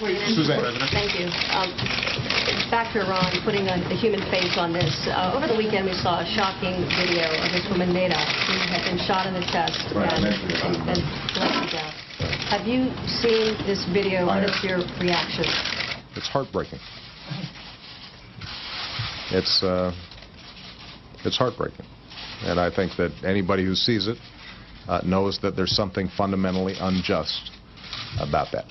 Suzanne. Thank you. Back to Iran, putting a human face on this. Over the weekend, we saw a shocking video of this woman, Neda, who had been shot in the chest and bled to death. Have you seen this video? What is your reaction? It's heartbreaking. It's heartbreaking. And I think that anybody who sees it knows that there's something fundamentally unjust about that.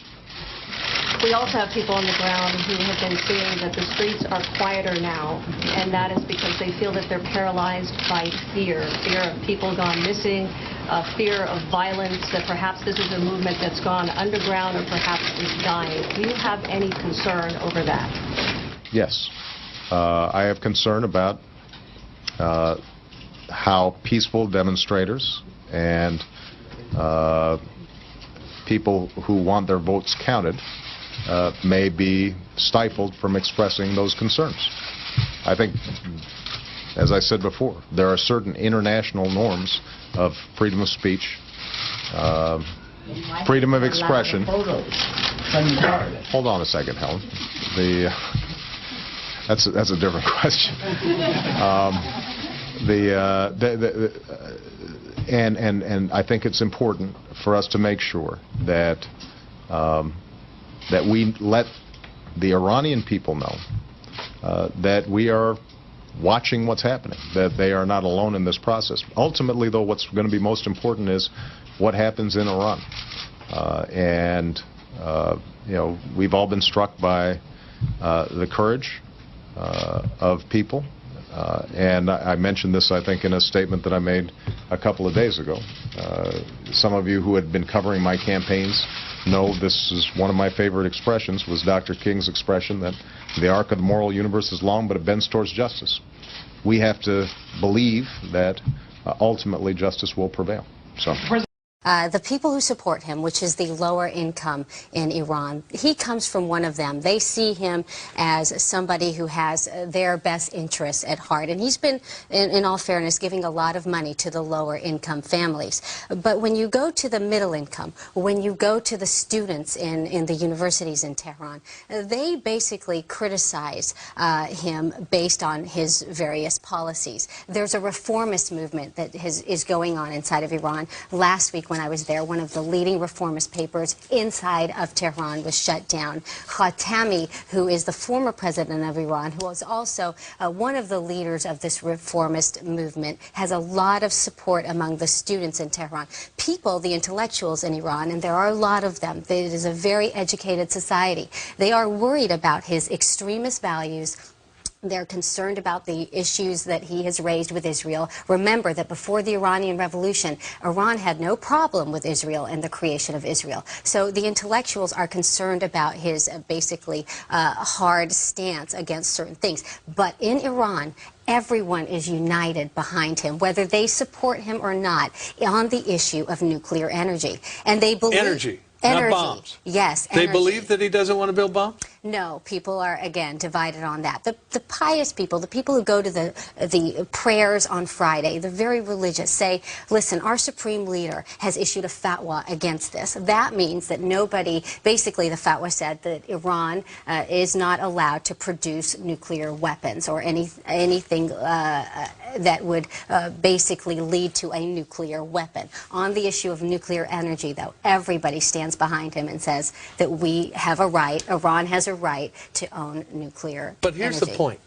We also have people on the ground who have been saying that the streets are quieter now, and that is because they feel that they're paralyzed by fear of people gone missing, fear of violence, that perhaps this is a movement that's gone underground or perhaps is dying. Do you have any concern over that? Yes. I have concern about how peaceful demonstrators and people who want their votes counted may be stifled from expressing those concerns. I think, as I said before, there are certain international norms of freedom of speech, freedom of expression. Hold on a second, Helen. That's a different question. And I think it's important for us to make sure that that we let the Iranian people know that we are watching what's happening, that they are not alone in this process. Ultimately, though, what's going to be most important is what happens in Iran. You know, we've all been struck by the courage of people. And I mentioned this, I think, in a statement that I made a couple of days ago. Some of you who had been covering my campaigns know this is one of my favorite expressions, was Dr. King's expression that the arc of the moral universe is long, but it bends towards justice. We have to believe that ultimately justice will prevail. So. The people who support him, which is the lower income in Iran, he comes from one of them. They see him as somebody who has their best interests at heart. And he's been, in all fairness, giving a lot of money to the lower income families. But when you go to the middle income, when you go to the students in the universities in Tehran, they basically criticize him based on his various policies. There's a reformist movement that is going on inside of Iran. Last week, when I was there, one of the leading reformist papers inside of Tehran was shut down. Khatami, who is the former president of Iran, who was also one of the leaders of this reformist movement, has a lot of support among the students in Tehran. People, the intellectuals in Iran, and there are a lot of them, it is a very educated society. They are worried about his extremist values. They're concerned about the issues that he has raised with Israel. Remember that before the Iranian Revolution, Iran had no problem with Israel and the creation of Israel. So the intellectuals are concerned about his basically hard stance against certain things. But in Iran, everyone is united behind him, whether they support him or not, on the issue of nuclear energy. And they believe... Energy. Energy. Not bombs. Yes. They energy. believe that he doesn't want to build bombs? No, people are, again, divided on that. The pious people, the people who go to the prayers on Friday, the very religious, say, listen, our supreme leader has issued a fatwa against this. That means that nobody, basically the fatwa said that Iran is not allowed to produce nuclear weapons or anything that would basically lead to a nuclear weapon. On the issue of nuclear energy, though, everybody stands behind him and says that we have a right, Iran has a right to own nuclear energy. But here's the point.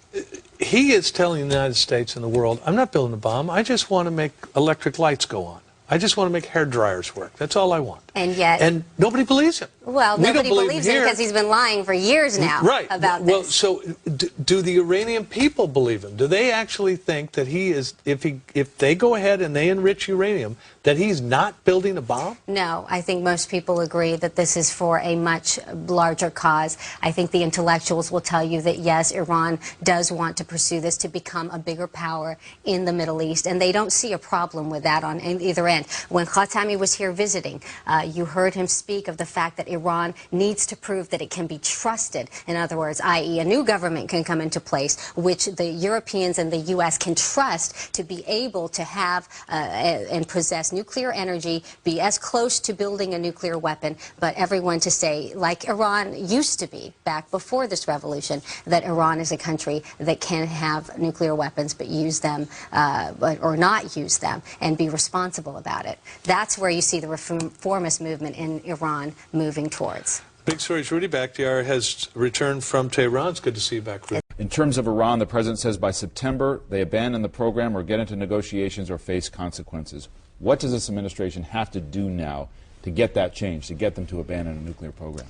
He is telling the United States and the world, I'm not building a bomb. I just want to make electric lights go on. I just want to make hair dryers work. That's all I want. And yet... And nobody believes him. Well, nobody believes him because he's been lying for years now about this. Well, so do the Iranian people believe him? Do they actually think that he is, if they go ahead and they enrich uranium, that he's not building a bomb? No, I think most people agree that this is for a much larger cause. I think the intellectuals will tell you that, yes, Iran does want to pursue this to become a bigger power in the Middle East, and they don't see a problem with that on either end. When Khatami was here visiting, you heard him speak of the fact that Iran needs to prove that it can be trusted. In other words, i.e. a new government can come into place, which the Europeans and the U.S. can trust to be able to have and possess nuclear energy, be as close to building a nuclear weapon, but everyone to say, like Iran used to be back before this revolution, that Iran is a country that can have nuclear weapons but use them or not use them and be responsible about it. That's where you see the reformist movement in Iran moving towards. Big stories. Rudi Bakhtiar has returned from Tehran. It's good to see you back, Rudi. In terms of Iran, the president says by September they abandon the program or get into negotiations or face consequences. What does this administration have to do now to get that change, to get them to abandon a nuclear program?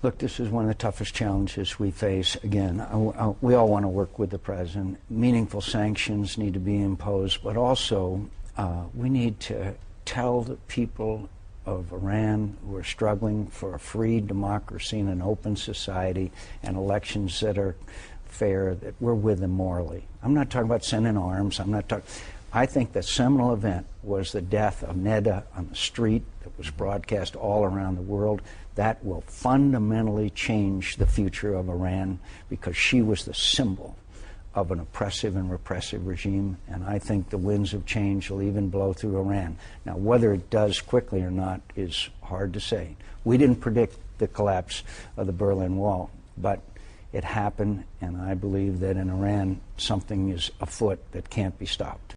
Look, this is one of the toughest challenges we face. Again, we all want to work with the president. Meaningful sanctions need to be imposed, but also we need to tell the people of Iran who are struggling for a free democracy and an open society and elections that are fair, that we're with them morally. I'm not talking about sending arms. I think the seminal event was the death of Neda on the street that was broadcast all around the world. That will fundamentally change the future of Iran because she was the symbol of an oppressive and repressive regime, and I think the winds of change will even blow through Iran. Now, whether it does quickly or not is hard to say. We didn't predict the collapse of the Berlin Wall, but it happened, and I believe that in Iran something is afoot that can't be stopped.